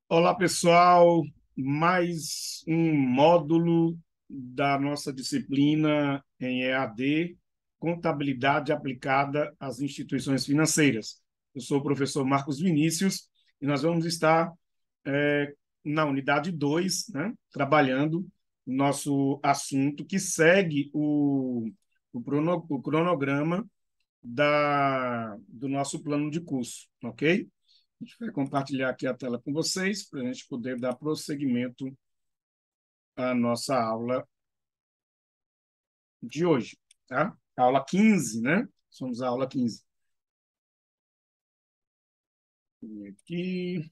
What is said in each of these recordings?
Olá, pessoal. Mais um módulo da nossa disciplina em EAD, Contabilidade aplicada às instituições financeiras. Eu sou o professor Marcos Vinícius e nós vamos estar na unidade 2, né, trabalhando o nosso assunto que segue o cronograma do nosso plano de curso, ok? A gente vai compartilhar aqui a tela com vocês para a gente poder dar prosseguimento à nossa aula de hoje, tá? Aula 15, né? Somos a aula 15. Aqui,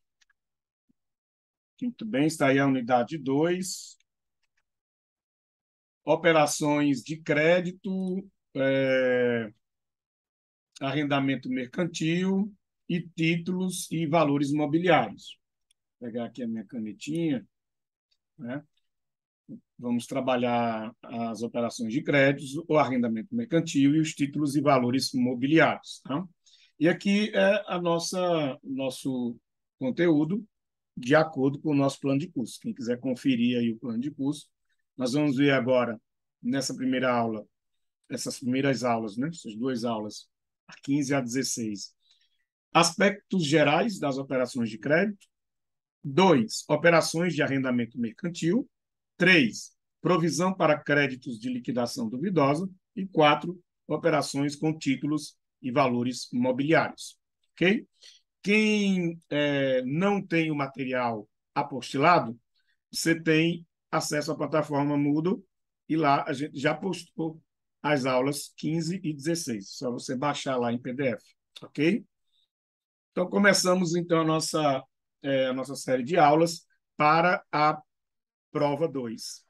muito bem, está aí a unidade 2. Operações de crédito, arrendamento mercantil e títulos e valores imobiliários. Vou pegar aqui a minha canetinha, né? Vamos trabalhar as operações de créditos, o arrendamento mercantil e os títulos e valores imobiliários. Tá? E aqui é nosso conteúdo de acordo com o nosso plano de curso. Quem quiser conferir aí o plano de curso, nós vamos ver agora, nessa primeira aula, essas primeiras aulas, né? Essas duas aulas, a 15 e a 16. Aspectos gerais das operações de crédito. 2. Operações de arrendamento mercantil. 3. Provisão para créditos de liquidação duvidosa. E 4. Operações com títulos e valores imobiliários. Ok? Quem não tem o material apostilado, você tem acesso à plataforma Moodle e lá a gente já postou as aulas 15 e 16. Só você baixar lá em PDF. Ok? Então, começamos então a nossa série de aulas para a prova 2.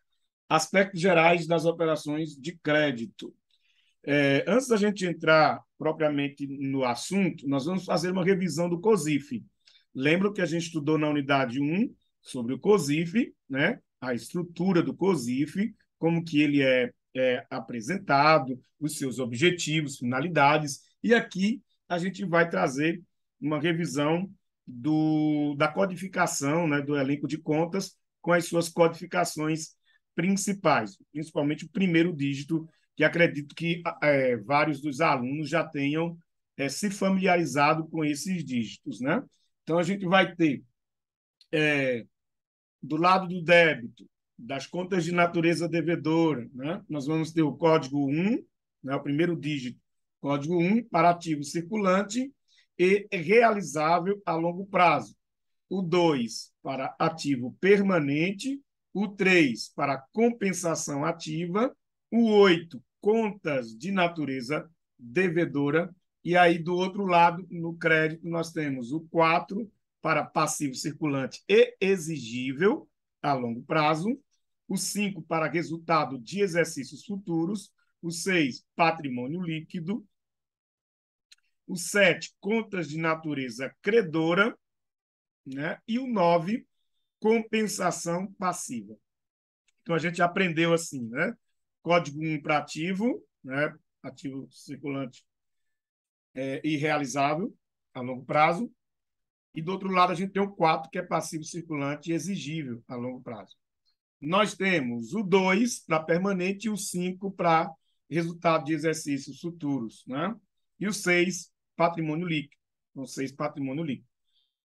Aspectos gerais das operações de crédito. Antes da gente entrar propriamente no assunto, nós vamos fazer uma revisão do COSIF. Lembra que a gente estudou na unidade 1 sobre o COSIF, né? A estrutura do COSIF, como que ele é apresentado, os seus objetivos, finalidades, e aqui a gente vai trazer uma revisão da codificação, né, do elenco de contas, com as suas codificações principais, principalmente o primeiro dígito, que acredito que vários dos alunos já tenham se familiarizado com esses dígitos, né? Então, a gente vai ter, do lado do débito, das contas de natureza devedora, né? Nós vamos ter o código 1, né? O primeiro dígito, código 1 para ativo circulante e realizável a longo prazo. O 2 para ativo permanente, o 3 para compensação ativa, o 8 contas de natureza devedora, e aí do outro lado, no crédito, nós temos o 4 para passivo circulante e exigível a longo prazo, o 5 para resultado de exercícios futuros, o 6 patrimônio líquido, o 7 contas de natureza credora, né? E o 9 compensação passiva. Então, a gente aprendeu assim, né? Código 1 para ativo, né? Ativo circulante irrealizável a longo prazo. E do outro lado, a gente tem o 4, que é passivo circulante e exigível a longo prazo. Nós temos o 2 para permanente e o 5 para resultado de exercícios futuros, né? E o 6, patrimônio líquido. Então, 6, patrimônio líquido.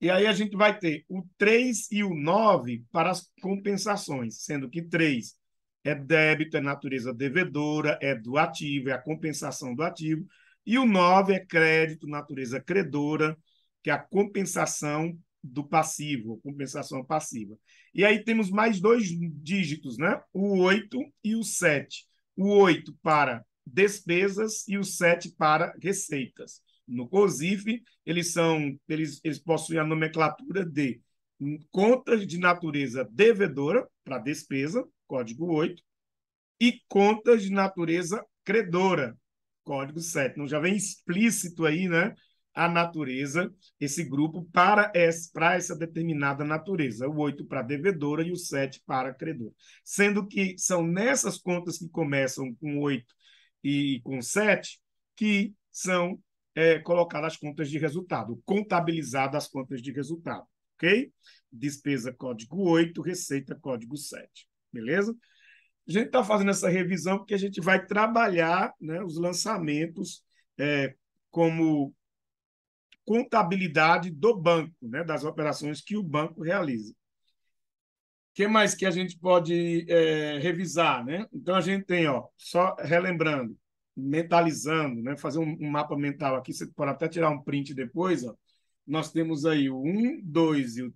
E aí a gente vai ter o 3 e o 9 para as compensações, sendo que 3 é débito, é natureza devedora, é do ativo, é a compensação do ativo, e o 9 é crédito, natureza credora, que é a compensação do passivo, compensação passiva. E aí temos mais dois dígitos, né? O 8 e o 7. O 8 para despesas e o 7 para receitas. No COSIF, eles possuem a nomenclatura de contas de natureza devedora, para despesa, código 8, e contas de natureza credora, código 7. Então, já vem explícito aí, né? A natureza, esse grupo, para essa determinada natureza. O 8 para devedora e o 7 para credor. Sendo que são nessas contas que começam com 8 e com 7 que são colocadas as contas de resultado, contabilizadas as contas de resultado. ok? Despesa código 8, receita código 7, beleza? A gente está fazendo essa revisão porque a gente vai trabalhar, né, os lançamentos como contabilidade do banco, né, das operações que o banco realiza. O que mais que a gente pode revisar, né? Então, a gente tem, ó, só relembrando, mentalizando, né, fazer um mapa mental aqui, você pode até tirar um print depois, ó. Nós temos aí o 1, 2 e o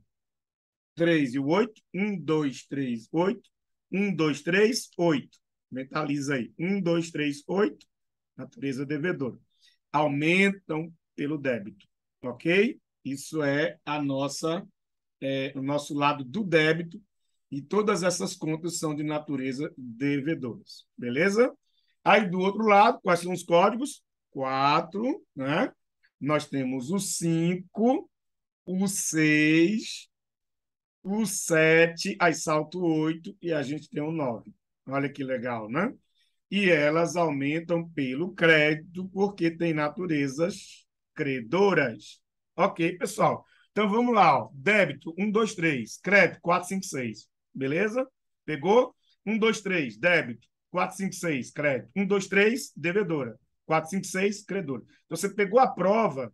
3 e o 8. 1, 2, 3, 8. 1, 2, 3, 8. Mentaliza aí. 1, 2, 3, 8. Natureza devedora. Aumentam pelo débito, ok? Isso é o nosso lado do débito, e todas essas contas são de natureza devedoras, beleza? Aí do outro lado, quais são os códigos? 4, né? Nós temos o 5, o 6, o 7, aí salta o 8 e a gente tem o 9. Olha que legal, né? E elas aumentam pelo crédito, porque tem naturezas credoras. Ok, pessoal? Então vamos lá, ó. Débito, 1, 2, 3. Crédito, 4, 5, 6. Beleza? Pegou? 1, 2, 3. Débito, 4, 5, 6. Crédito. 1, 2, 3. Devedora. 4, 5, 6. Credora. Então você pegou a prova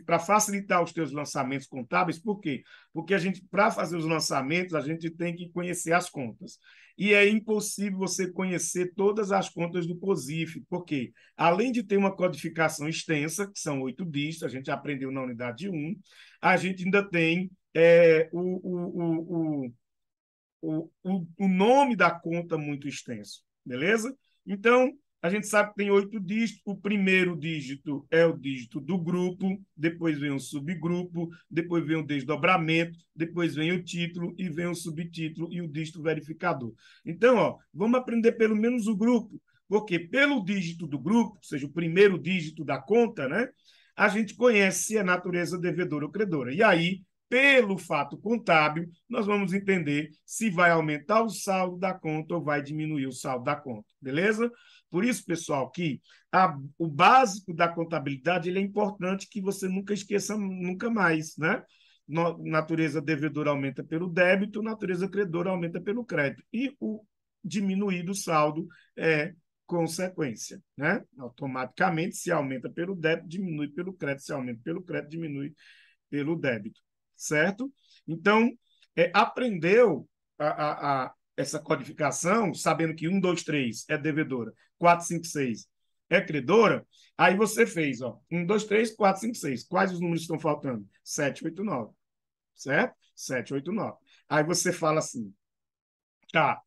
para facilitar os teus lançamentos contábeis. Por quê? Porque para fazer os lançamentos, a gente tem que conhecer as contas. E é impossível você conhecer todas as contas do COSIF, porque, além de ter uma codificação extensa, que são 8 dígitos, a gente aprendeu na unidade 1, a gente ainda tem o nome da conta muito extenso, beleza? Então, a gente sabe que tem 8 dígitos. O primeiro dígito é o dígito do grupo, depois vem o subgrupo, depois vem o desdobramento, depois vem o título e vem o subtítulo e o dígito verificador. Então, ó, vamos aprender pelo menos o grupo, porque pelo dígito do grupo, ou seja, o primeiro dígito da conta, né, a gente conhece se é natureza devedora ou credora. E aí, pelo fato contábil, nós vamos entender se vai aumentar o saldo da conta ou vai diminuir o saldo da conta, beleza? Por isso, pessoal, que o básico da contabilidade ele é importante que você nunca esqueça nunca mais, né? Natureza devedora aumenta pelo débito, natureza credora aumenta pelo crédito. E o diminuir do saldo é consequência, né? Automaticamente, se aumenta pelo débito, diminui pelo crédito, se aumenta pelo crédito, diminui pelo débito, certo? Então, aprendeu essa codificação, sabendo que 1, 2, 3 é devedora, 4, 5, 6 é credora, aí você fez, ó, 1, 2, 3, 4, 5, 6. Quais os números estão faltando? 7, 8, 9, certo? 7, 8, 9. Aí você fala assim, tá,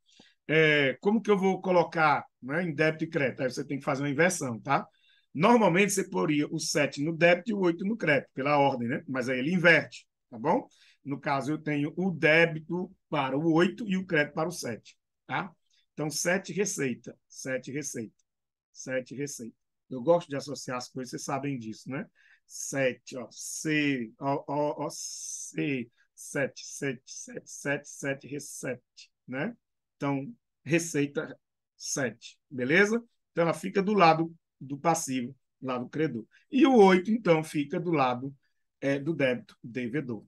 como que eu vou colocar, né, em débito e crédito? Aí você tem que fazer uma inversão, tá? Normalmente você poria o 7 no débito e o 8 no crédito, pela ordem, né? Mas aí ele inverte, tá bom? No caso, eu tenho o débito para o 8 e o crédito para o 7, tá? Então, 7 receita, 7 receita, 7 receita. Eu gosto de associar as coisas, vocês sabem disso, né? 7, ó, C, ó, C, 7, 7, 7, 7, 7, receita, né? Então, receita 7, beleza? Então, ela fica do lado do passivo, lado credor. E o 8, então, fica do lado do débito devedor.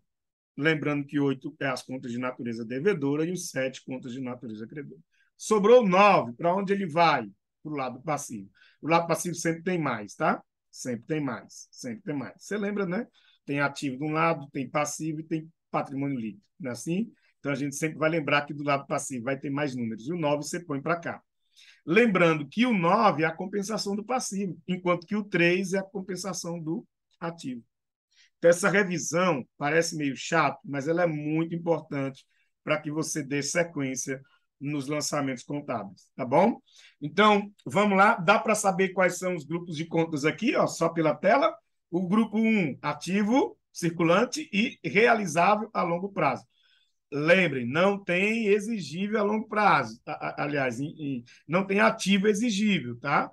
Lembrando que 8 é as contas de natureza devedora e o 7 contas de natureza credora. Sobrou 9, para onde ele vai? Para o lado passivo. O lado passivo sempre tem mais, tá? Sempre tem mais, sempre tem mais. Você lembra, né? Tem ativo de um lado, tem passivo e tem patrimônio líquido, não é assim? Então a gente sempre vai lembrar que do lado passivo vai ter mais números. E o 9 você põe para cá. Lembrando que o 9 é a compensação do passivo, enquanto que o 3 é a compensação do ativo. Então, essa revisão parece meio chato, mas ela é muito importante para que você dê sequência nos lançamentos contábeis, tá bom? Então, vamos lá. Dá para saber quais são os grupos de contas aqui, ó, só pela tela? O grupo 1, ativo, circulante e realizável a longo prazo. Lembrem, não tem exigível a longo prazo. Aliás, não tem ativo exigível, tá?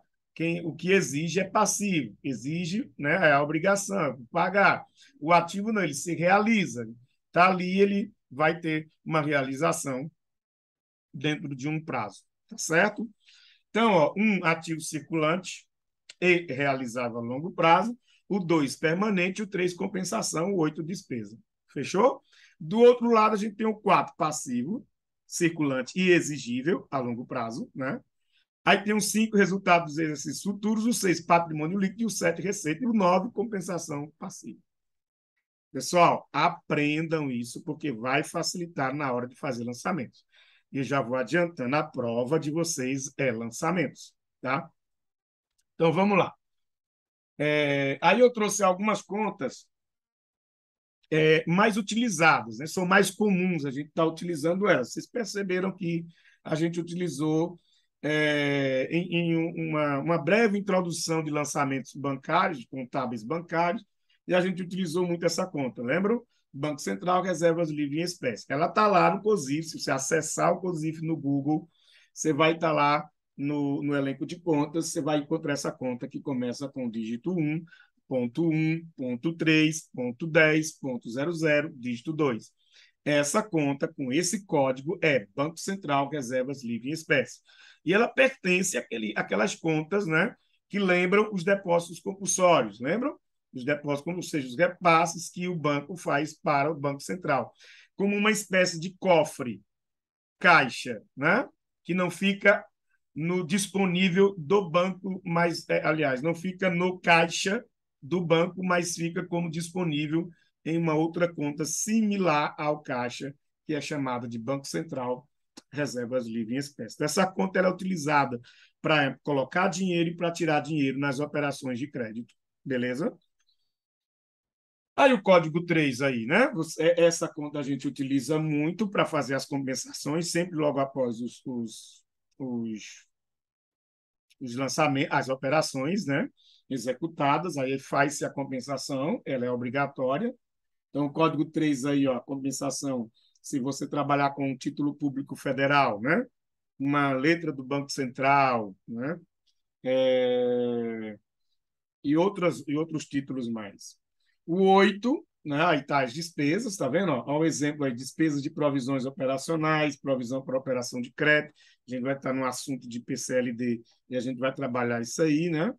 O que exige é passivo, exige, né, é a obrigação, pagar. O ativo não, ele se realiza. Tá ali, ele vai ter uma realização dentro de um prazo, tá certo? Então, ó, um ativo circulante e realizável a longo prazo, o 2 permanente, o 3 compensação, o 8 despesa. Fechou? Do outro lado, a gente tem o 4, passivo, circulante e exigível a longo prazo, né? Aí tem o 5, resultado dos exercícios futuros, o 6, patrimônio líquido, e o 7, receita, e o 9, compensação passiva. Pessoal, aprendam isso, porque vai facilitar na hora de fazer lançamentos. E já vou adiantando, a prova de vocês é lançamentos, tá? Então, vamos lá. Aí eu trouxe algumas contas mais utilizadas, né? São mais comuns, a gente está utilizando elas. Vocês perceberam que a gente utilizou em uma breve introdução de lançamentos bancários, contábeis bancários, e a gente utilizou muito essa conta, lembram? Banco Central, reservas livres em espécie. Ela está lá no COSIF, se você acessar o COSIF no Google, você vai estar lá no elenco de contas, você vai encontrar essa conta que começa com o dígito 1, ponto 1, ponto 3, ponto 10, ponto 00, dígito 2. Essa conta com esse código é Banco Central Reservas Livres em Espécie. E ela pertence àquelas contas, né, que lembram os depósitos compulsórios, lembram? Os depósitos, ou seja, os repasses que o banco faz para o Banco Central, como uma espécie de cofre, caixa, né, que não fica no disponível do banco, mas, aliás, não fica no caixa do banco, mas fica como disponível em uma outra conta similar ao caixa, que é chamada de Banco Central Reservas Livres em Espécie. Então, essa conta é utilizada para colocar dinheiro e para tirar dinheiro nas operações de crédito. Beleza? Aí o código 3 aí, né? Essa conta a gente utiliza muito para fazer as compensações, sempre logo após os, os lançamentos, as operações, né, executadas, aí faz-se a compensação, ela é obrigatória. Então, o código 3 aí, ó, a compensação, se você trabalhar com um título público federal, né, uma letra do Banco Central, né, e outros títulos mais. O 8, né, aí está as despesas, está vendo? Ó, um exemplo aí, despesas de provisões operacionais, provisão para operação de crédito, a gente vai estar no assunto de PCLD e a gente vai trabalhar isso aí, né?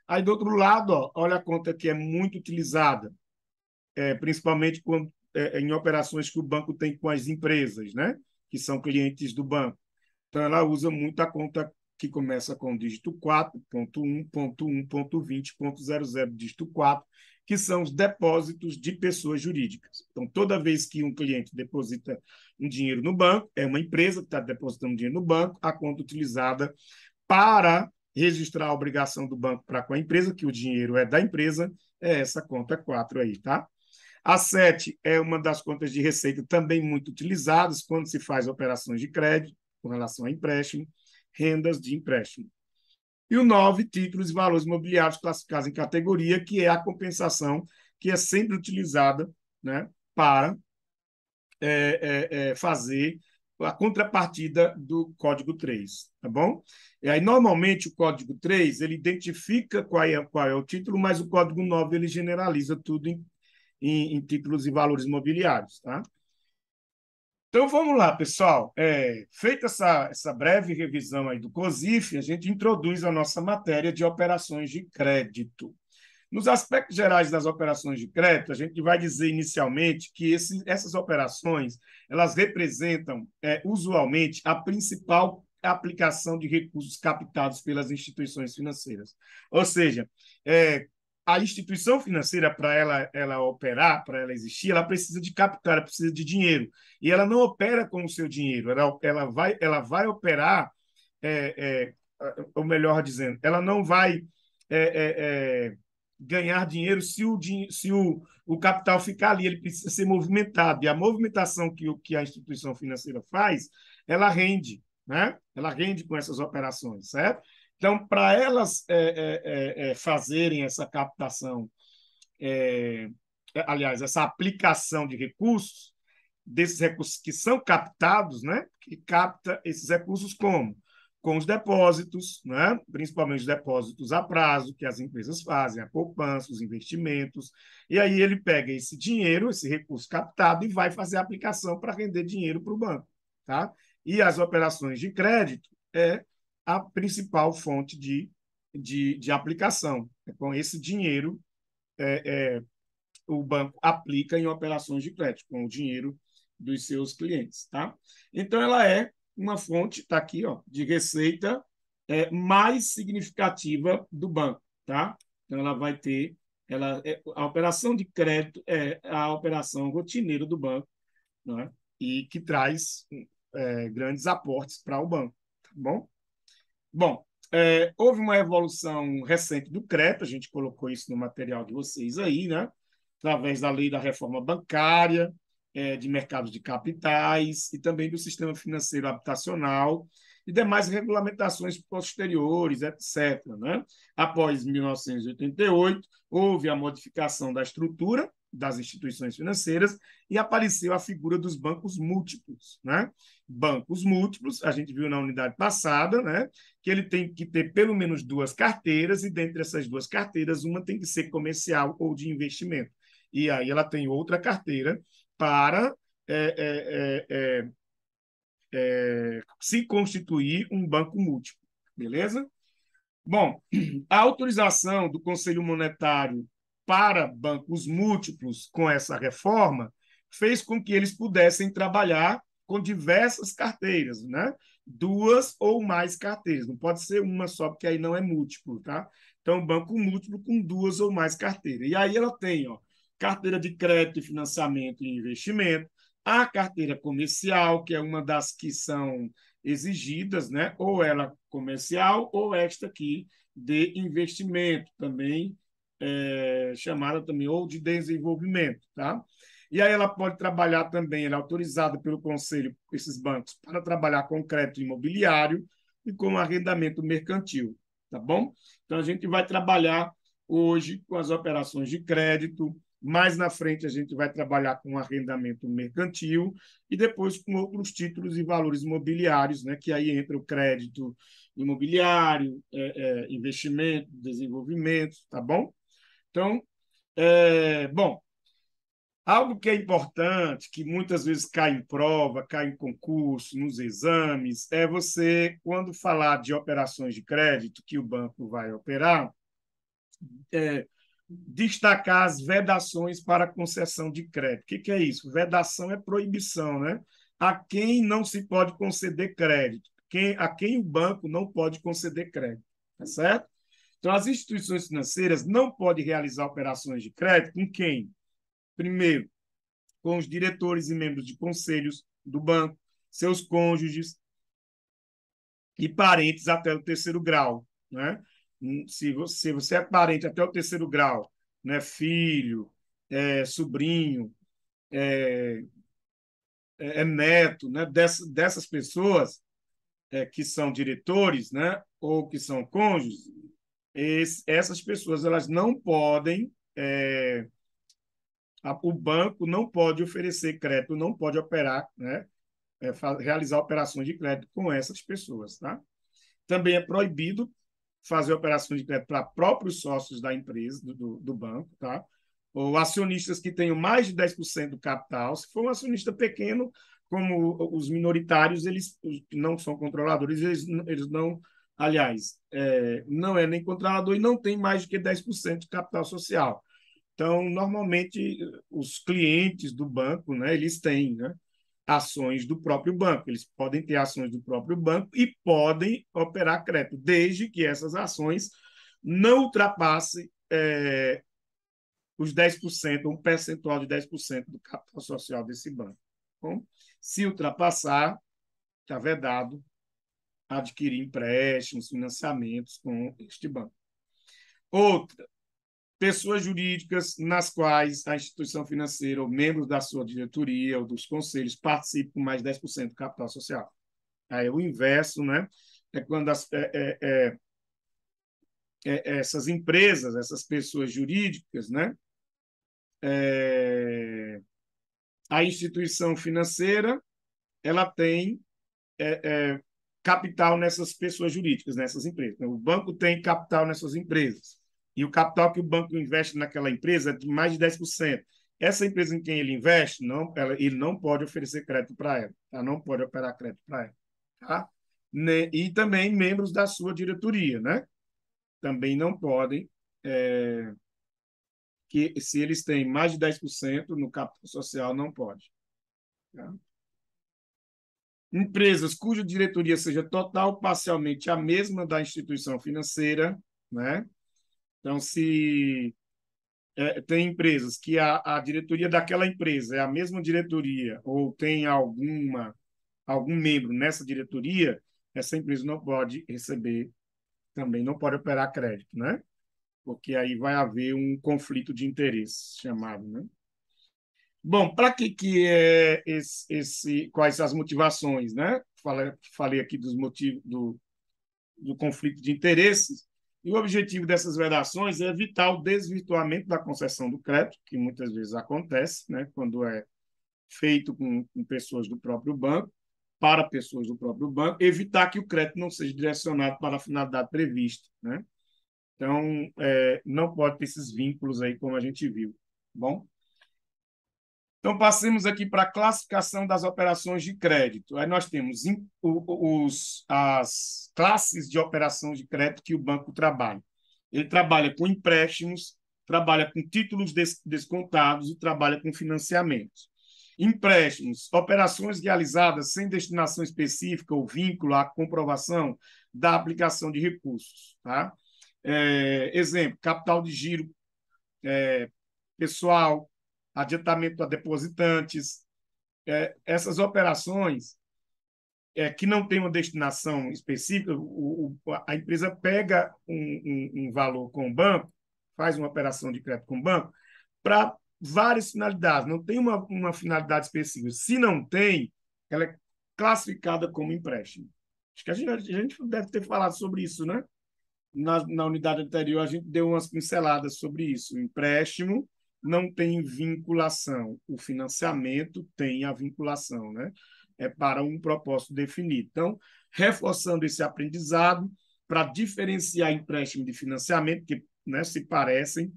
Aí, do outro lado, ó, olha a conta que é muito utilizada, principalmente quando, em operações que o banco tem com as empresas, né? Que são clientes do banco. Então, ela usa muito a conta que começa com o dígito 4, ponto 1, ponto 1, ponto 20, ponto 00, dígito 4, que são os depósitos de pessoas jurídicas. Então, toda vez que um cliente deposita um dinheiro no banco, é uma empresa que está depositando dinheiro no banco, a conta utilizada para registrar a obrigação do banco para com a empresa, que o dinheiro é da empresa, é essa conta 4 aí, tá? A 7 é uma das contas de receita também muito utilizadas quando se faz operações de crédito com relação a empréstimo, rendas de empréstimo. E o 9, títulos e valores imobiliários classificados em categoria, que é a compensação que é sempre utilizada, né, para fazer a contrapartida do código 3, tá bom? E aí, normalmente, o código 3, ele identifica qual é o título, mas o código 9, ele generaliza tudo em títulos e valores imobiliários, tá? Então, vamos lá, pessoal. Feita essa breve revisão aí do COSIF, a gente introduz a nossa matéria de operações de crédito. Nos aspectos gerais das operações de crédito, a gente vai dizer inicialmente que essas operações elas representam, usualmente, a principal aplicação de recursos captados pelas instituições financeiras. Ou seja, a instituição financeira, para ela operar, para ela existir, ela precisa de capital, ela precisa de dinheiro. E ela não opera com o seu dinheiro, ela vai operar, ou melhor dizendo, ela não vai ganhar dinheiro se o capital ficar ali, ele precisa ser movimentado. E a movimentação que a instituição financeira faz, ela rende, né? Ela rende com essas operações, certo? Então, para elas fazerem essa captação, aliás, essa aplicação de recursos, desses recursos que são captados, né? Que capta esses recursos como? Com os depósitos, né? Principalmente os depósitos a prazo que as empresas fazem, a poupança, os investimentos, e aí ele pega esse dinheiro, esse recurso captado, e vai fazer a aplicação para render dinheiro para o banco. Tá? E as operações de crédito é a principal fonte de aplicação. Com esse dinheiro o banco aplica em operações de crédito com o dinheiro dos seus clientes, tá? Então, ela é uma fonte, está aqui, ó, de receita mais significativa do banco, tá? Então, ela vai ter, a operação de crédito é a operação rotineira do banco, né? E que traz grandes aportes para o banco, tá bom? Bom, houve uma evolução recente do crédito, a gente colocou isso no material de vocês aí, né? Através da lei da reforma bancária, de mercados de capitais e também do sistema financeiro habitacional e demais regulamentações posteriores, etc. Né? Após 1988, houve a modificação da estrutura das instituições financeiras e apareceu a figura dos bancos múltiplos. Né? Bancos múltiplos, a gente viu na unidade passada, né? Que ele tem que ter pelo menos duas carteiras, e dentre essas duas carteiras, uma tem que ser comercial ou de investimento. E aí ela tem outra carteira para se constituir um banco múltiplo, beleza? Bom, a autorização do Conselho Monetário para bancos múltiplos com essa reforma fez com que eles pudessem trabalhar com diversas carteiras, né? Duas ou mais carteiras, não pode ser uma só, porque aí não é múltiplo, tá? Então, banco múltiplo com duas ou mais carteiras. E aí ela tem, ó, carteira de crédito e financiamento e investimento, a carteira comercial, que é uma das que são exigidas, né? Ou ela comercial ou esta aqui de investimento, também chamada também ou de desenvolvimento, tá? E aí ela pode trabalhar também, ela é autorizada pelo Conselho, esses bancos, para trabalhar com crédito imobiliário e com arrendamento mercantil, tá bom? Então a gente vai trabalhar hoje com as operações de crédito, mais na frente a gente vai trabalhar com arrendamento mercantil e depois com outros títulos e valores imobiliários, né? Que aí entra o crédito imobiliário, investimento, desenvolvimento, tá bom? Então, bom, algo que é importante, que muitas vezes cai em prova, cai em concurso, nos exames, é você, quando falar de operações de crédito que o banco vai operar, destacar as vedações para concessão de crédito. O que é isso? Vedação é proibição, né? A quem não se pode conceder crédito, a quem o banco não pode conceder crédito, tá certo? Então, as instituições financeiras não podem realizar operações de crédito com quem? Primeiro, com os diretores e membros de conselhos do banco, seus cônjuges e parentes até o terceiro grau, né? Se você é parente até o terceiro grau, né, filho, sobrinho, neto, né, dessas pessoas que são diretores, né, ou que são cônjuges, essas pessoas elas não podem, o banco não pode oferecer crédito, não pode operar, né, realizar operações de crédito com essas pessoas, tá? Também é proibido fazer operações de crédito para próprios sócios da empresa, do banco, tá? Ou acionistas que tenham mais de 10% do capital. Se for um acionista pequeno, como os minoritários, eles não são controladores, eles não, aliás, não é nem controlador e não tem mais do que 10% de capital social. Então, normalmente, os clientes do banco, né, eles têm, né, ações do próprio banco. Eles podem ter ações do próprio banco e podem operar crédito, desde que essas ações não ultrapassem os 10%, um percentual de 10% do capital social desse banco. Bom, se ultrapassar, está vedado adquirir empréstimos, financiamentos com este banco. Outra, pessoas jurídicas nas quais a instituição financeira ou membros da sua diretoria ou dos conselhos participam com mais de 10% do capital social. Aí o inverso, né? É quando essas empresas, essas pessoas jurídicas, né? A instituição financeira ela tem capital nessas pessoas jurídicas, nessas empresas. O banco tem capital nessas empresas. E o capital que o banco investe naquela empresa é de mais de 10%. Essa empresa em quem ele investe, ele não pode oferecer crédito para ela, tá? Não pode operar crédito para ela. Tá? E também membros da sua diretoria, né? Também não podem que se eles têm mais de 10% no capital social, não pode. Tá? Empresas cuja diretoria seja total ou parcialmente a mesma da instituição financeira, né? Então, se tem empresas que a diretoria daquela empresa é a mesma diretoria ou tem algum membro nessa diretoria, essa empresa não pode receber, também não pode operar crédito, né? Porque aí vai haver um conflito de interesses chamado, né? Bom, para que é quais as motivações, né? Falei aqui dos motivos do conflito de interesses, e o objetivo dessas vedações é evitar o desvirtuamento da concessão do crédito, que muitas vezes acontece, né? Quando é feito com pessoas do próprio banco, para pessoas do próprio banco, evitar que o crédito não seja direcionado para a finalidade prevista, né? Então, não pode ter esses vínculos aí, como a gente viu. Bom, então, passemos aqui para a classificação das operações de crédito. Aí nós temos as classes de operação de crédito que o banco trabalha. Ele trabalha com empréstimos, trabalha com títulos descontados e trabalha com financiamentos. Empréstimos, operações realizadas sem destinação específica ou vínculo à comprovação da aplicação de recursos. Tá? Exemplo, capital de giro pessoal, adiantamento a depositantes, essas operações que não têm uma destinação específica, a empresa pega um valor com o banco, faz uma operação de crédito com o banco, para várias finalidades, não tem uma finalidade específica. Se não tem, ela é classificada como empréstimo. Acho que a gente deve ter falado sobre isso, né? Na unidade anterior, a gente deu umas pinceladas sobre isso. O empréstimo não tem vinculação, o financiamento tem a vinculação, né? É para um propósito definido. Então, reforçando esse aprendizado para diferenciar empréstimo de financiamento, que, né, se parecem,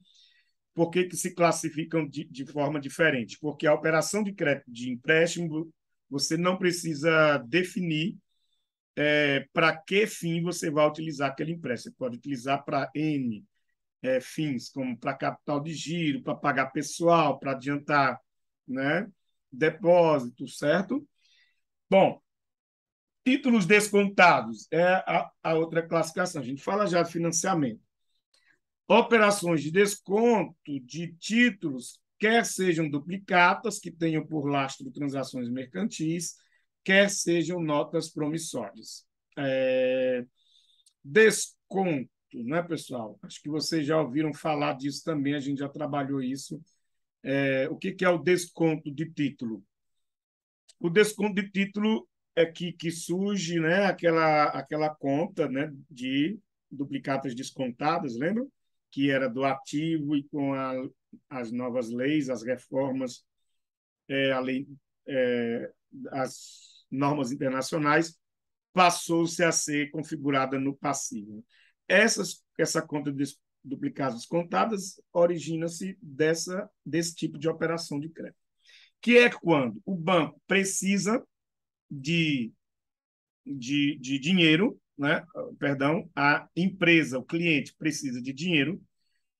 por que se classificam de forma diferente? Porque a operação de crédito de empréstimo, você não precisa definir para que fim você vai utilizar aquele empréstimo. Você pode utilizar para N fins, como para capital de giro, para pagar pessoal, para adiantar, né, depósito, certo? Bom, títulos descontados é a outra classificação. A gente fala já de financiamento. Operações de desconto de títulos, quer sejam duplicatas, que tenham por lastro transações mercantis, quer sejam notas promissórias. Desconto, né, pessoal? Acho que vocês já ouviram falar disso também, a gente já trabalhou isso. O que é o desconto de título? O desconto de título é que surge, né, aquela conta, né, de duplicatas descontadas, lembra? Que era do ativo, e com as novas leis, as reformas, a lei, as normas internacionais, passou-se a ser configurada no passivo. Essa conta de duplicadas descontadas origina-se desse tipo de operação de crédito. Que é quando o banco precisa de dinheiro, né? Perdão, a empresa, o cliente precisa de dinheiro,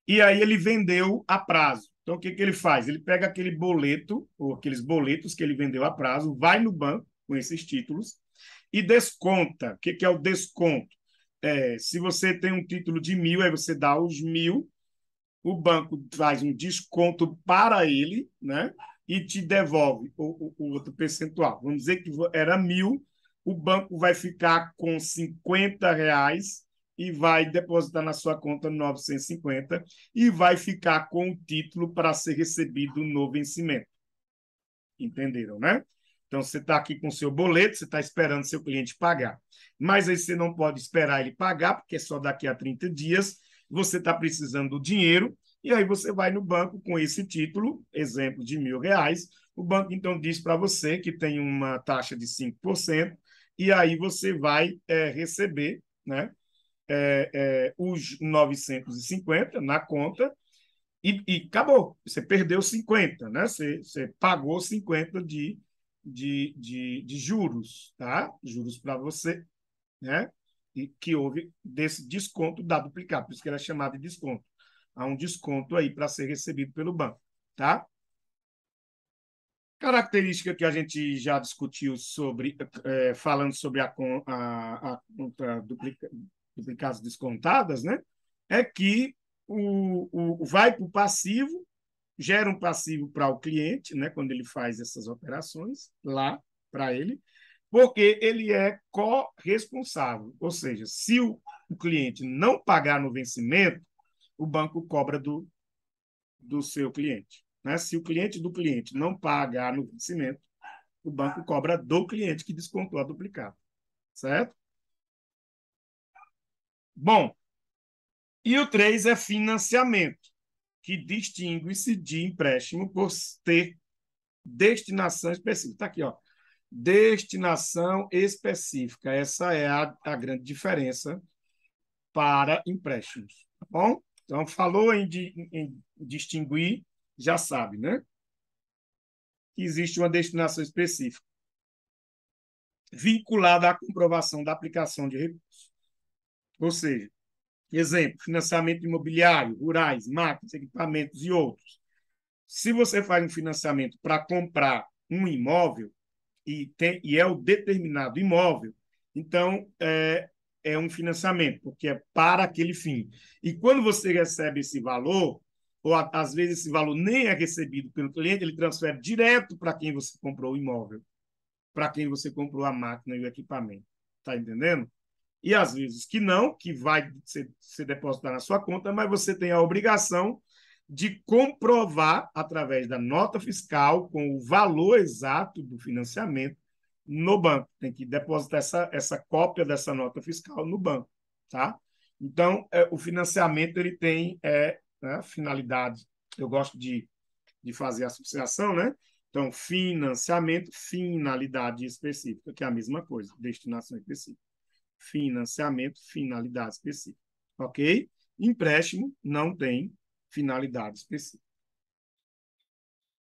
e aí ele vendeu a prazo. Então, o que ele faz? Ele pega aquele boleto, ou aqueles boletos que ele vendeu a prazo, vai no banco com esses títulos e desconta. O que é o desconto? Se você tem um título de 1.000, aí você dá os 1.000, o banco faz um desconto para ele, né? E te devolve o outro percentual. Vamos dizer que era 1.000, o banco vai ficar com R$ 50 e vai depositar na sua conta 950 e vai ficar com o título para ser recebido no vencimento. Entenderam, né? Então, você está aqui com o seu boleto, você está esperando seu cliente pagar. Mas aí você não pode esperar ele pagar, porque é só daqui a 30 dias. Você está precisando do dinheiro, e aí você vai no banco com esse título, exemplo de R$ 1.000. O banco, então, diz para você que tem uma taxa de 5%, e aí você vai receber, né, os 950 na conta, e acabou. Você perdeu 50, né? Você pagou 50 de juros, tá? Juros para você, né? E que houve desse desconto da duplicata, por isso que ela é chamada de desconto. Há um desconto aí para ser recebido pelo banco, tá? Característica que a gente já discutiu sobre, falando sobre a conta duplicadas descontadas, né? É que vai para o passivo, gera um passivo para o cliente, né? Quando ele faz essas operações lá para ele, porque ele é corresponsável. Ou seja, se o cliente não pagar no vencimento, o banco cobra do seu cliente. Né? Se o cliente do cliente não pagar no vencimento, o banco cobra do cliente que descontou a duplicata. Certo? Bom, e o 3 é financiamento, que distingue-se de empréstimo por ter destinação específica. Está aqui, ó. Destinação específica. Essa é a grande diferença para empréstimos. Tá bom? Então, falou em distinguir, já sabe, né? Que existe uma destinação específica vinculada à comprovação da aplicação de recursos. Ou seja, exemplo, financiamento imobiliário, rurais, máquinas, equipamentos e outros. Se você faz um financiamento para comprar um imóvel e é o determinado imóvel, então é um financiamento, porque é para aquele fim. E quando você recebe esse valor, ou às vezes esse valor nem é recebido pelo cliente, ele transfere direto para quem você comprou o imóvel, para quem você comprou a máquina e o equipamento. Está entendendo? E às vezes que não, que vai ser depositado na sua conta, mas você tem a obrigação de comprovar, através da nota fiscal, com o valor exato do financiamento, no banco. Tem que depositar essa cópia dessa nota fiscal no banco. Tá? Então, o financiamento ele tem né, finalidade. Eu gosto de fazer associação, né? Então, financiamento, finalidade específica, que é a mesma coisa, destinação específica. Financiamento, finalidade específica. Ok? Empréstimo não tem finalidade específica.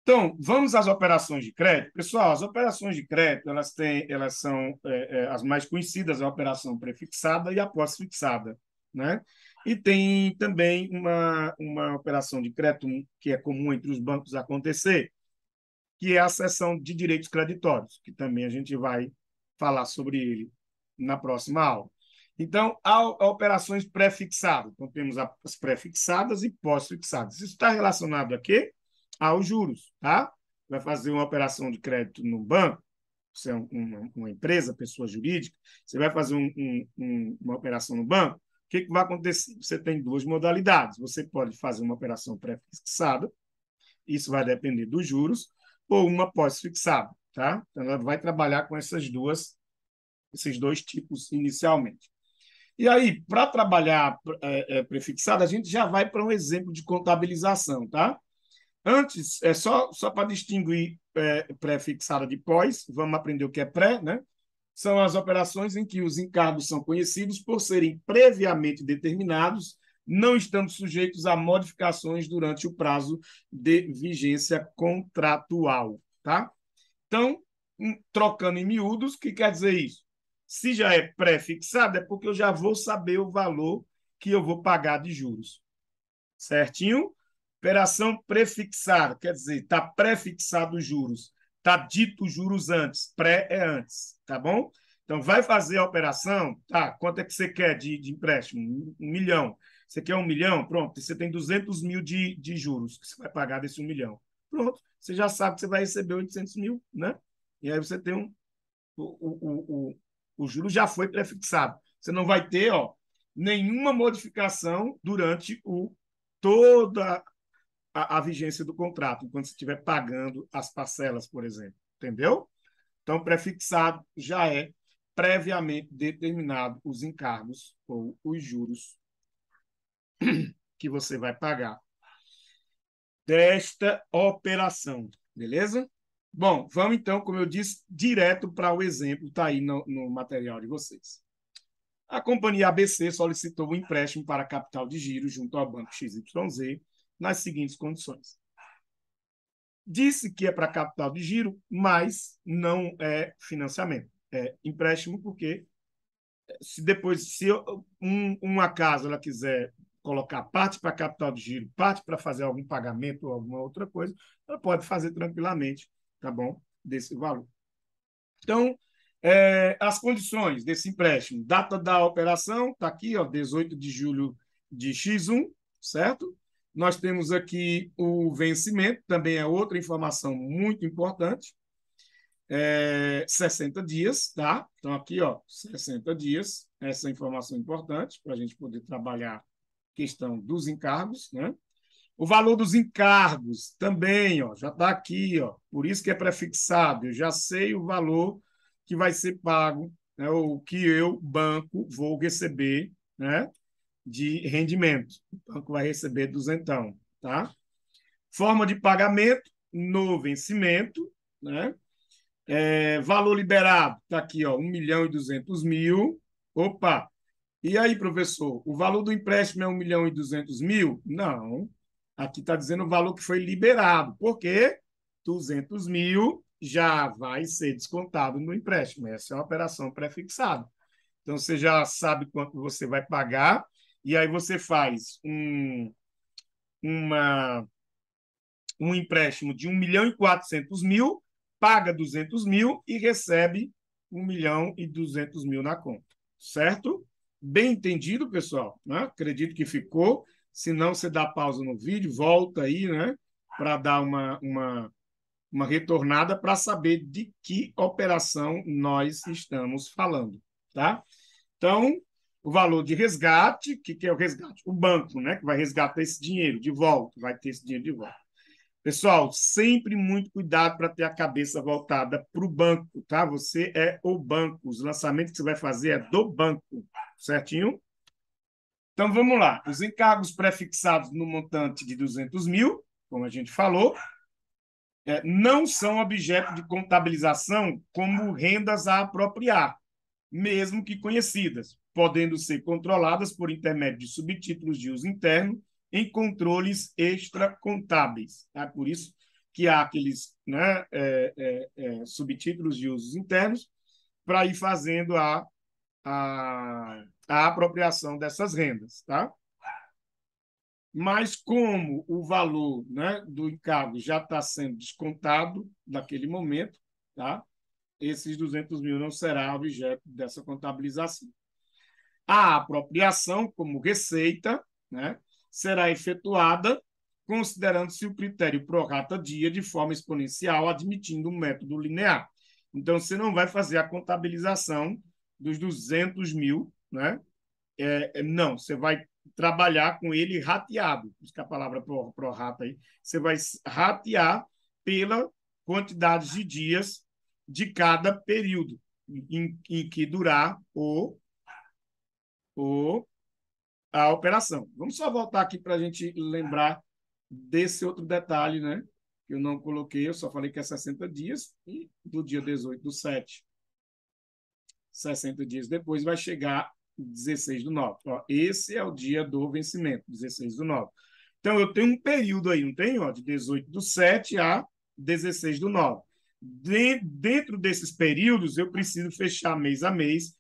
Então, vamos às operações de crédito. Pessoal, as operações de crédito, elas são as mais conhecidas, a operação prefixada e a pós-fixada, né? E tem também uma operação de crédito que é comum entre os bancos acontecer, que é a cessão de direitos creditórios, que também a gente vai falar sobre ele na próxima aula. Então, há operações pré-fixadas. Então, temos as pré-fixadas e pós-fixadas. Isso está relacionado a quê? Aos juros, tá? Vai fazer uma operação de crédito no banco, você é uma empresa, pessoa jurídica, você vai fazer uma operação no banco, o que vai acontecer? Você tem duas modalidades. Você pode fazer uma operação pré-fixada, isso vai depender dos juros, ou uma pós-fixada, tá? Então, ela vai trabalhar com esses dois tipos inicialmente. E aí, para trabalhar prefixado, a gente já vai para um exemplo de contabilização, tá? Antes, só para distinguir pré-fixada de pós, vamos aprender o que é pré, né? São as operações em que os encargos são conhecidos por serem previamente determinados, não estando sujeitos a modificações durante o prazo de vigência contratual, tá? Então, trocando em miúdos, o que quer dizer isso? Se já é pré-fixado, é porque eu já vou saber o valor que eu vou pagar de juros. Certinho? Operação prefixada, quer dizer, está pré-fixado os juros. Está dito os juros antes. Pré é antes, tá bom? Então, vai fazer a operação, tá? Quanto é que você quer de empréstimo? 1 milhão. Você quer 1 milhão? Pronto, você tem 200 mil de juros que você vai pagar desse 1 milhão. Pronto, você já sabe que você vai receber 800 mil, né? E aí você tem o juro já foi prefixado. Você não vai ter, ó, nenhuma modificação durante toda a vigência do contrato, enquanto você estiver pagando as parcelas, por exemplo. Entendeu? Então, prefixado já é previamente determinado os encargos ou os juros que você vai pagar desta operação. Beleza? Bom, vamos então, como eu disse, direto para o exemplo, está aí no material de vocês. A companhia ABC solicitou um empréstimo para capital de giro junto ao banco XYZ nas seguintes condições. Disse que é para capital de giro, mas não é financiamento. É empréstimo porque se uma casa ela quiser colocar parte para capital de giro, parte para fazer algum pagamento ou alguma outra coisa, ela pode fazer tranquilamente, tá bom? Desse valor. Então, as condições desse empréstimo. Data da operação, está aqui, ó, 18 de julho de X1, certo? Nós temos aqui o vencimento, também é outra informação muito importante. 60 dias, tá? Então, aqui, ó, 60 dias, essa informação é importante para a gente poder trabalhar a questão dos encargos, né? O valor dos encargos também, ó, já está aqui, ó, por isso que é prefixado. Eu já sei o valor que vai ser pago, né, o que eu, banco, vou receber, né, de rendimento. O banco vai receber duzentão, tá? Forma de pagamento no vencimento, né? Valor liberado, está aqui, ó, 1.200.000. Opa! E aí, professor, o valor do empréstimo é 1.200.000? Não. Aqui está dizendo o valor que foi liberado. Por quê? 200.000 já vai ser descontado no empréstimo. Essa é uma operação pré-fixada. Então, você já sabe quanto você vai pagar, e aí você faz um empréstimo de 1.400.000, paga 200.000 e recebe 1.200.000 na conta. Certo? Bem entendido, pessoal? Né? Acredito que ficou. Se não, você dá pausa no vídeo, volta aí, né? Para dar uma retornada para saber de que operação nós estamos falando. Tá? Então, o valor de resgate, o que é o resgate? O banco, né? Que vai resgatar esse dinheiro de volta, vai ter esse dinheiro de volta. Pessoal, sempre muito cuidado para ter a cabeça voltada para o banco, tá? Você é o banco. Os lançamentos que você vai fazer é do banco, certinho? Então, vamos lá. Os encargos prefixados no montante de 200.000, como a gente falou, não são objeto de contabilização como rendas a apropriar, mesmo que conhecidas, podendo ser controladas por intermédio de subtítulos de uso interno em controles extracontábeis. Tá? Por isso que há aqueles, né, subtítulos de usos internos para ir fazendo a apropriação dessas rendas. Tá? Mas como o valor, né, do encargo já está sendo descontado naquele momento, tá? Esses 200.000 não será objeto dessa contabilização. A apropriação, como receita, né, será efetuada considerando-se o critério pro rata dia de forma exponencial, admitindo um método linear. Então, você não vai fazer a contabilização dos 200.000, né? Não, você vai trabalhar com ele rateado, que é a palavra pro rata aí, você vai ratear pela quantidade de dias de cada período em que durar a operação. Vamos só voltar aqui para a gente lembrar desse outro detalhe, né? Que eu não coloquei, eu só falei que é 60 dias, e do dia 18 do 7, 60 dias depois, vai chegar 16 do 9. Ó, esse é o dia do vencimento, 16 do 9. Então, eu tenho um período aí, não tem? Ó, de 18 do 7 a 16 do 9. Dentro desses períodos, eu preciso fechar mês a mês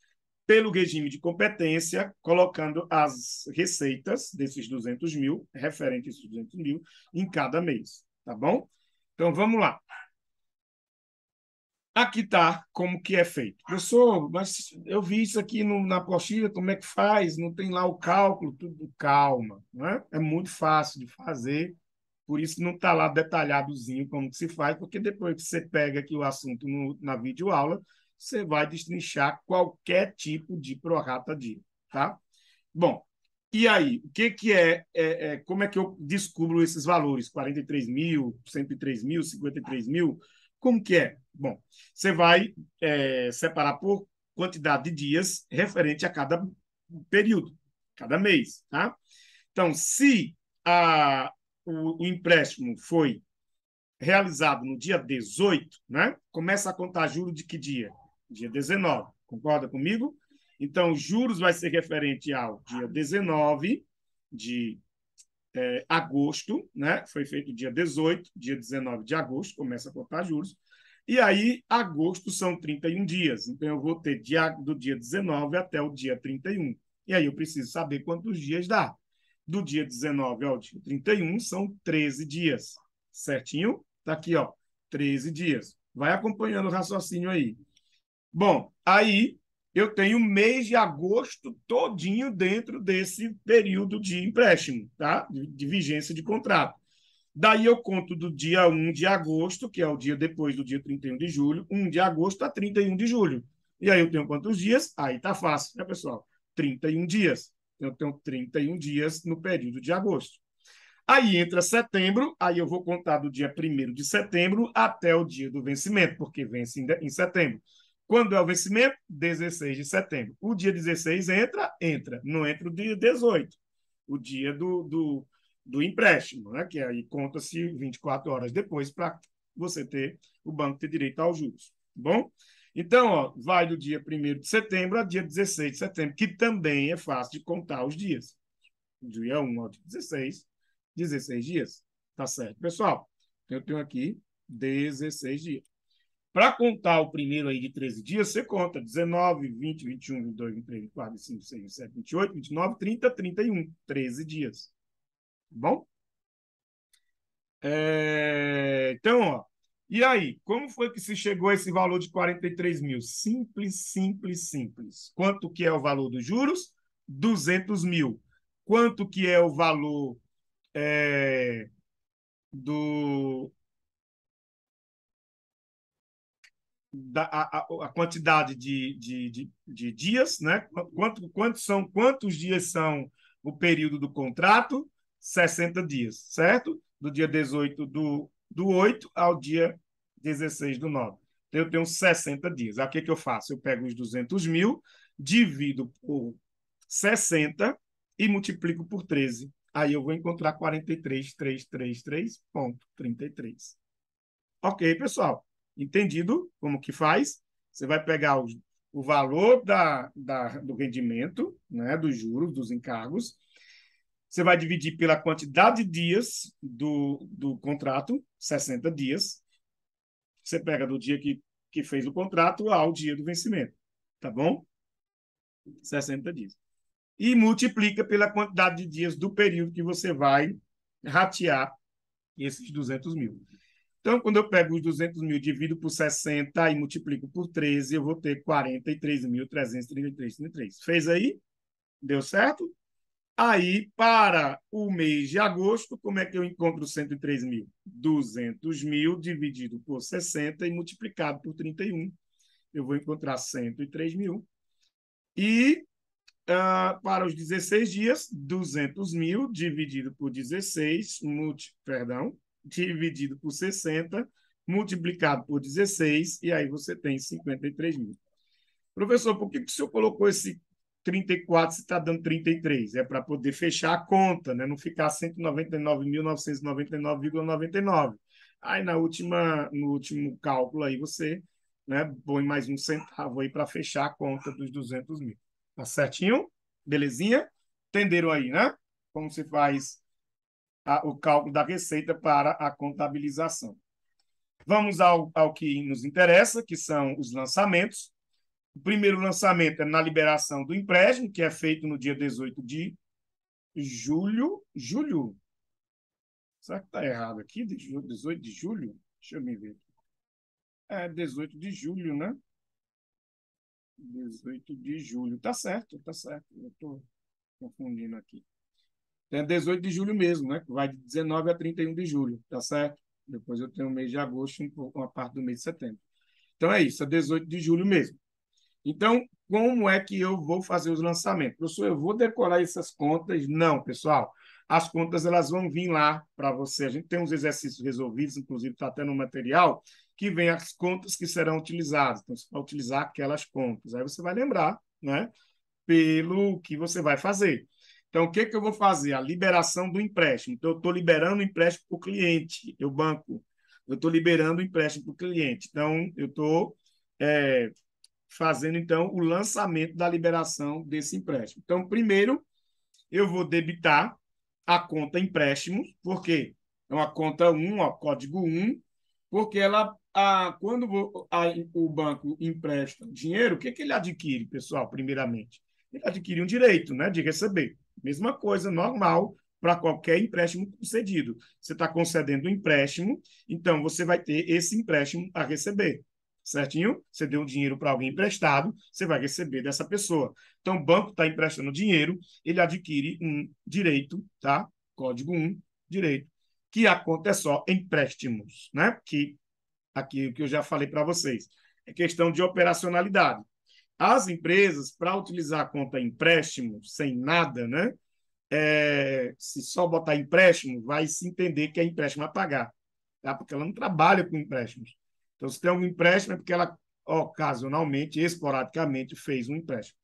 pelo regime de competência, colocando as receitas desses 200.000, referente a esses 200.000, em cada mês. Tá bom? Então, vamos lá. Aqui está como que é feito. Professor, mas eu vi isso aqui na apostila, como é que faz? Não tem lá o cálculo? Tudo calma. Né? É muito fácil de fazer, por isso não está lá detalhadozinho como que se faz, porque depois que você pega aqui o assunto na videoaula, você vai destrinchar qualquer tipo de prorata dia. Tá? Bom, e aí, o que como é que eu descubro esses valores? 43.000, 103.000, 53.000? Como que é? Bom, você vai separar por quantidade de dias referente a cada período, cada mês, tá? Então, se o empréstimo foi realizado no dia 18, né? Começa a contar juros de que dia? Dia 19. Concorda comigo? Então, juros vai ser referente ao dia 19 de agosto, né? Foi feito dia 18, dia 19 de agosto, começa a contar juros. E aí, agosto são 31 dias. Então, eu vou ter do dia 19 até o dia 31. E aí, eu preciso saber quantos dias dá. do dia 19 ao dia 31 são 13 dias. Certinho? Está aqui, ó, 13 dias. Vai acompanhando o raciocínio aí. Bom, aí eu tenho o mês de agosto todinho dentro desse período de empréstimo, tá? De vigência de contrato. Daí eu conto do dia 1 de agosto, que é o dia depois do dia 31 de julho, 1 de agosto a 31 de julho. E aí eu tenho quantos dias? Aí tá fácil, né, pessoal? 31 dias. Eu tenho 31 dias no período de agosto. Aí entra setembro, aí eu vou contar do dia 1º de setembro até o dia do vencimento, porque vence em setembro. Quando é o vencimento? 16 de setembro. O dia 16 entra? Entra. Não entra o dia 18, o dia do empréstimo, né? Que aí conta-se 24 horas depois para você ter, o banco ter direito aos juros. Bom? Então, ó, vai do dia 1º de setembro a dia 16 de setembro, que também é fácil de contar os dias. Do dia 1 ao dia 16 dias. Tá certo, pessoal? Eu tenho aqui 16 dias. Para contar o primeiro aí de 13 dias, você conta 19, 20, 21, 22, 23, 24, 25, 26, 27, 28, 29, 30, 31. 13 dias. Bom? Então, ó. E aí, como foi que se chegou a esse valor de 43 mil? Simples, simples, simples. Quanto que é o valor dos juros? 200 mil. Quanto que é o valor é, do, a quantidade de dias, né? Quantos dias são o período do contrato? 60 dias, certo? Do dia 18 do 8 ao dia 16 do 9. Então, eu tenho 60 dias. Aí, o que, que eu faço? Eu pego os 200 mil, divido por 60 e multiplico por 13. Aí eu vou encontrar 43.333,33. Ok, pessoal. Entendido como que faz? Você vai pegar o valor do rendimento, né, dos juros, dos encargos. Você vai dividir pela quantidade de dias do contrato, 60 dias. Você pega do dia que fez o contrato ao dia do vencimento. Tá bom? 60 dias. E multiplica pela quantidade de dias do período que você vai ratear esses 200 mil. Então, quando eu pego os 200 mil, divido por 60 e multiplico por 13, eu vou ter 43.333,33. Fez aí? Deu certo? Aí, para o mês de agosto, como é que eu encontro 103 mil? 200 mil dividido por 60 e multiplicado por 31. Eu vou encontrar 103 mil. E para os 16 dias, 200 mil dividido por 16, dividido por 60, multiplicado por 16, e aí você tem 53 mil. Professor, por que o senhor colocou esse 34 se está dando 33? É para poder fechar a conta, né? Não ficar 199.999,99. Aí no último cálculo aí você, né, põe mais um centavo aí para fechar a conta dos 200 mil. Tá certinho? Belezinha? Entenderam aí, né? Como se faz o cálculo da receita para a contabilização. Vamos ao que nos interessa, que são os lançamentos. O primeiro lançamento é na liberação do empréstimo, que é feito no dia 18 de julho. Julho? Será que está errado aqui? 18 de julho? Deixa eu me ver. É 18 de julho, né? 18 de julho. Tá certo, tá certo. Eu estou confundindo aqui. É 18 de julho mesmo, né? Vai de 19 a 31 de julho, tá certo? Depois eu tenho o mês de agosto e uma parte do mês de setembro. Então é isso, é 18 de julho mesmo. Então, como é que eu vou fazer os lançamentos? Professor, eu vou decorar essas contas? Não, pessoal. As contas elas vão vir lá para você. A gente tem uns exercícios resolvidos, inclusive está até no material, que vem as contas que serão utilizadas. Então, você vai utilizar aquelas contas. Aí você vai lembrar, né? Pelo que você vai fazer. Então, o que, que eu vou fazer? A liberação do empréstimo. Então, eu estou liberando o empréstimo para o cliente, eu banco. Eu estou liberando o empréstimo para o cliente. Então, eu estou fazendo, então, o lançamento da liberação desse empréstimo. Então, primeiro, eu vou debitar a conta empréstimos, porque é uma conta 1, ó, código 1, porque quando o banco empresta dinheiro, o que, que ele adquire, pessoal, primeiramente? Ele adquire um direito, né, de receber. Mesma coisa, normal, para qualquer empréstimo concedido. Você está concedendo um empréstimo, então você vai ter esse empréstimo a receber. Certinho? Você deu dinheiro para alguém emprestado, você vai receber dessa pessoa. Então, o banco está emprestando dinheiro, ele adquire um direito, tá? Código 1, direito, que a conta é só empréstimos, né? Que aqui o que eu já falei para vocês. É questão de operacionalidade. As empresas, para utilizar a conta empréstimo sem nada, né? Se só botar empréstimo, vai se entender que é empréstimo a pagar, tá? Porque ela não trabalha com empréstimos. Então, se tem algum empréstimo, é porque ela ocasionalmente, esporadicamente, fez um empréstimo.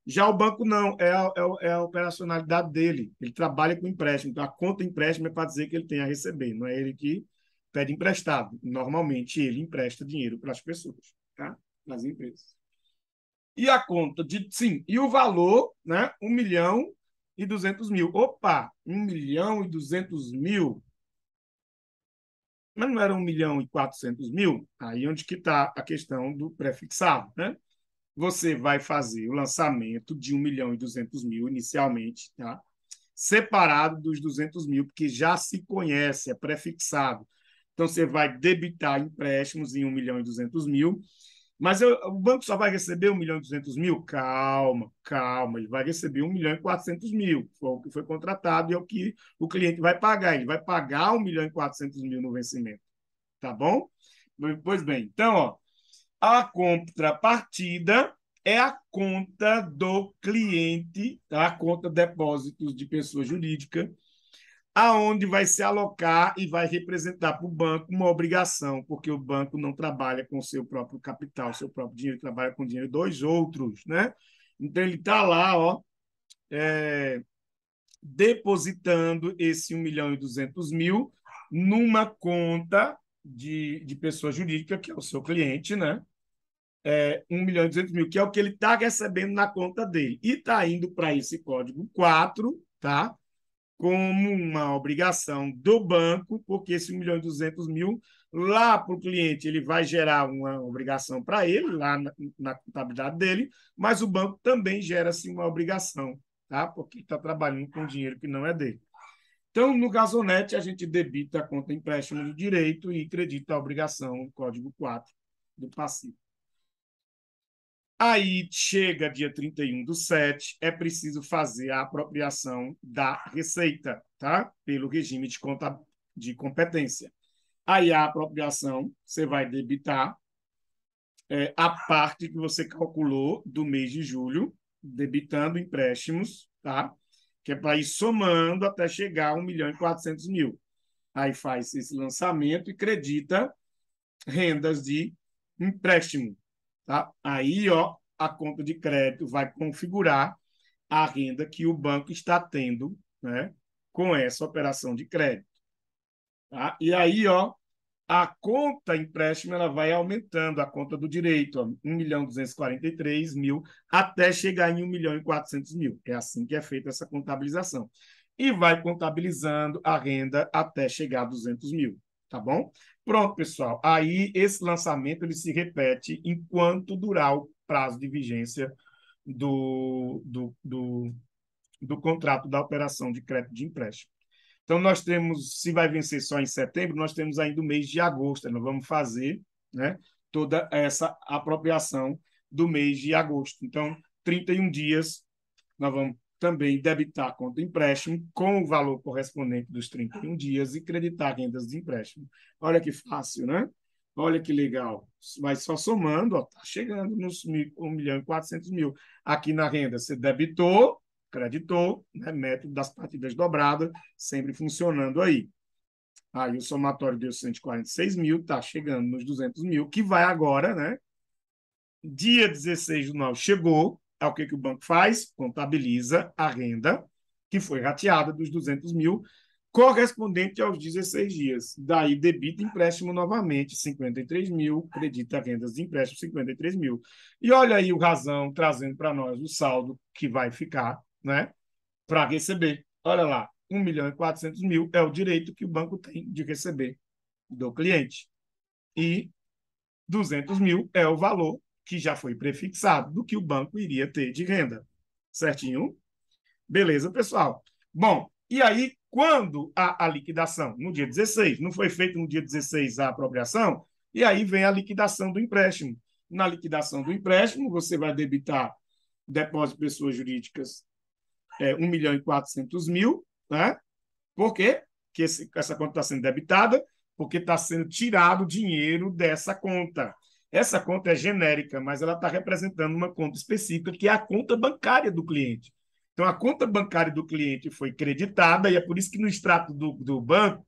Já o banco não, é a operacionalidade dele. Ele trabalha com empréstimo. Então, a conta empréstimo é para dizer que ele tem a receber, não é ele que pede emprestado. Normalmente, ele empresta dinheiro para as pessoas, tá? Nas empresas. E a conta de, sim, e o valor, né? 1.200.000. Opa, 1.200.000. Mas não era 1.400.000? Aí onde que está a questão do prefixado, né? Você vai fazer o lançamento de 1.200.000 inicialmente, tá? Separado dos 200.000, porque já se conhece, é prefixado. Então, você vai debitar empréstimos em 1.200.000, mas o banco só vai receber 1.200.000? Calma, calma, ele vai receber 1.400.000, foi o que foi contratado e é o que o cliente vai pagar. Ele vai pagar 1.400.000 no vencimento, tá bom? Pois bem, então, ó, a contrapartida é a conta do cliente, tá? A conta depósitos de pessoa jurídica, aonde vai se alocar e vai representar para o banco uma obrigação, porque o banco não trabalha com o seu próprio capital, seu próprio dinheiro, trabalha com o dinheiro dos outros, né? Então ele está lá, ó, depositando esse 1.200.000 numa conta de pessoa jurídica, que é o seu cliente, né? 1.200.000, que é o que ele está recebendo na conta dele. E está indo para esse código 4, tá? Como uma obrigação do banco, porque esse 1.200.000 lá para o cliente ele vai gerar uma obrigação para ele, lá na contabilidade dele, mas o banco também gera-se uma obrigação, tá? Porque está trabalhando com dinheiro que não é dele. Então, no Gasonete, a gente debita a conta empréstimo do direito e credita a obrigação, código 4 do passivo. Aí chega dia 31/7, é preciso fazer a apropriação da receita, tá? Pelo regime de competência. Aí a apropriação, você vai debitar a parte que você calculou do mês de julho, debitando empréstimos, tá? Que é para ir somando até chegar a 1.400.000. Aí faz esse lançamento e credita rendas de empréstimo, tá? Aí, ó, a conta de crédito vai configurar a renda que o banco está tendo, né, com essa operação de crédito, tá? E aí, ó, a conta empréstimo ela vai aumentando, a conta do direito, ó, 1.243.000 até chegar em 1.400.000. É assim que é feita essa contabilização. E vai contabilizando a renda até chegar a 200.000, tá bom? Pronto, pessoal. Aí esse lançamento ele se repete enquanto durar o prazo de vigência do contrato da operação de crédito de empréstimo. Então, nós temos, se vai vencer só em setembro, nós temos ainda o mês de agosto. Nós vamos fazer, né, toda essa apropriação do mês de agosto. Então, 31 dias, nós vamos também debitar a conta empréstimo com o valor correspondente dos 31 dias e creditar rendas de empréstimo. Olha que fácil, né? Olha que legal. Mas só somando, está chegando nos 1.400.000. Aqui na renda, você debitou, creditou, né? Método das partidas dobradas, sempre funcionando aí. Aí o somatório deu 146.000, está chegando nos 200.000, que vai agora, né? Dia 16/9 chegou, é o que o banco faz? Contabiliza a renda que foi rateada dos 200.000, correspondente aos 16 dias. Daí debita empréstimo novamente, 53.000, credita rendas de empréstimo, 53.000. E olha aí o Razão trazendo para nós o saldo que vai ficar, né, para receber. Olha lá, 1.400.000 é o direito que o banco tem de receber do cliente. E 200.000 é o valor que já foi prefixado do que o banco iria ter de renda. Certinho? Beleza, pessoal? Bom, e aí, quando a liquidação? No dia 16, não foi feito no dia 16 a apropriação, e aí vem a liquidação do empréstimo. Na liquidação do empréstimo, você vai debitar depósito de pessoas jurídicas 1.400.000, né? Por quê? Que essa conta está sendo debitada? Porque está sendo tirado dinheiro dessa conta. Essa conta é genérica, mas ela está representando uma conta específica, que é a conta bancária do cliente. Então, a conta bancária do cliente foi creditada, e é por isso que no extrato do banco,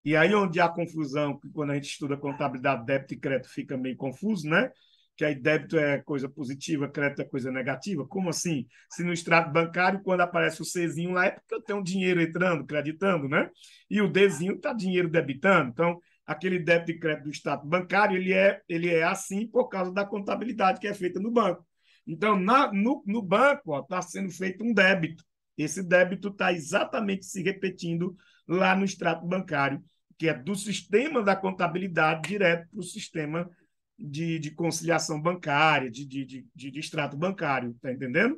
e aí onde há confusão, que quando a gente estuda contabilidade, débito e crédito fica meio confuso, né? Que aí débito é coisa positiva, crédito é coisa negativa. Como assim? Se no extrato bancário, quando aparece o Czinho lá, é porque eu tenho dinheiro entrando, creditando, né? E o Dzinho está dinheiro debitando. Então, aquele débito e crédito do extrato bancário, ele é assim por causa da contabilidade que é feita no banco. Então, no banco, está sendo feito um débito. Esse débito está exatamente se repetindo lá no extrato bancário, que é do sistema da contabilidade direto para o sistema de conciliação bancária, de extrato bancário, tá entendendo?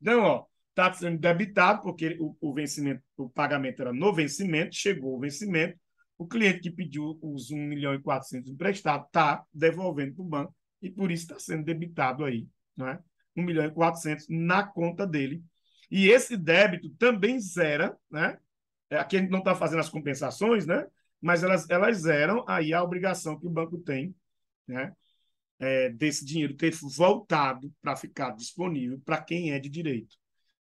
Então, ó, está sendo debitado porque o vencimento, o pagamento era no vencimento, chegou o vencimento, o cliente que pediu os 1.400.000 emprestado está devolvendo para o banco e por isso está sendo debitado aí, né? 1.400.000 na conta dele. E esse débito também zera, né? Aqui a gente não está fazendo as compensações, né? Mas elas zeram aí a obrigação que o banco tem, né? Desse dinheiro ter voltado para ficar disponível para quem é de direito.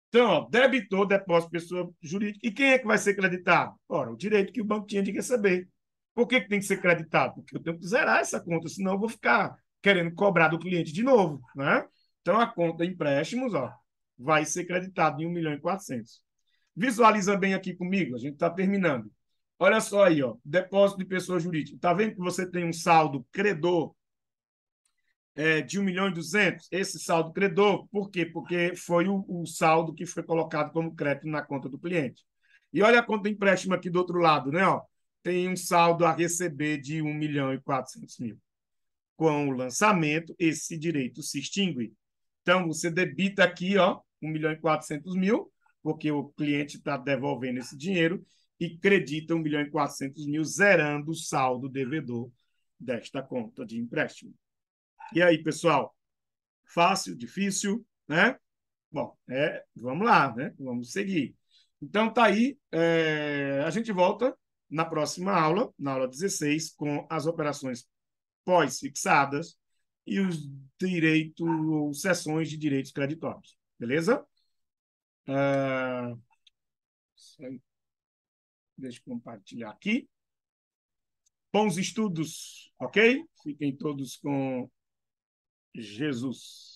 Então, ó, debitor, depósito, pessoa jurídica. E quem é que vai ser creditado? Ora, o direito que o banco tinha de receber. Por que tem que ser creditado? Porque eu tenho que zerar essa conta, senão eu vou ficar querendo cobrar do cliente de novo, né? Então, a conta empréstimos, ó, vai ser creditado em 1.400.000. Visualiza bem aqui comigo, a gente está terminando. Olha só aí, ó, depósito de pessoa jurídica. Está vendo que você tem um saldo credor de 1.200.000? Esse saldo credor, por quê? Porque foi o saldo que foi colocado como crédito na conta do cliente. E olha a conta de empréstimo aqui do outro lado, né? Ó, tem um saldo a receber de 1.400.000. Com o lançamento, esse direito se extingue. Então, você debita aqui, ó, 1.400.000, porque o cliente está devolvendo esse dinheiro, e credita 1.400.000, zerando o saldo devedor desta conta de empréstimo. E aí, pessoal? Fácil, difícil, né? Bom, vamos lá, né? Vamos seguir. Então, tá aí. A gente volta na próxima aula, na aula 16, com as operações pós-fixadas e os direitos, seções de direitos creditórios. Beleza? Deixa eu compartilhar aqui. Bons estudos, ok? Fiquem todos com Jesus.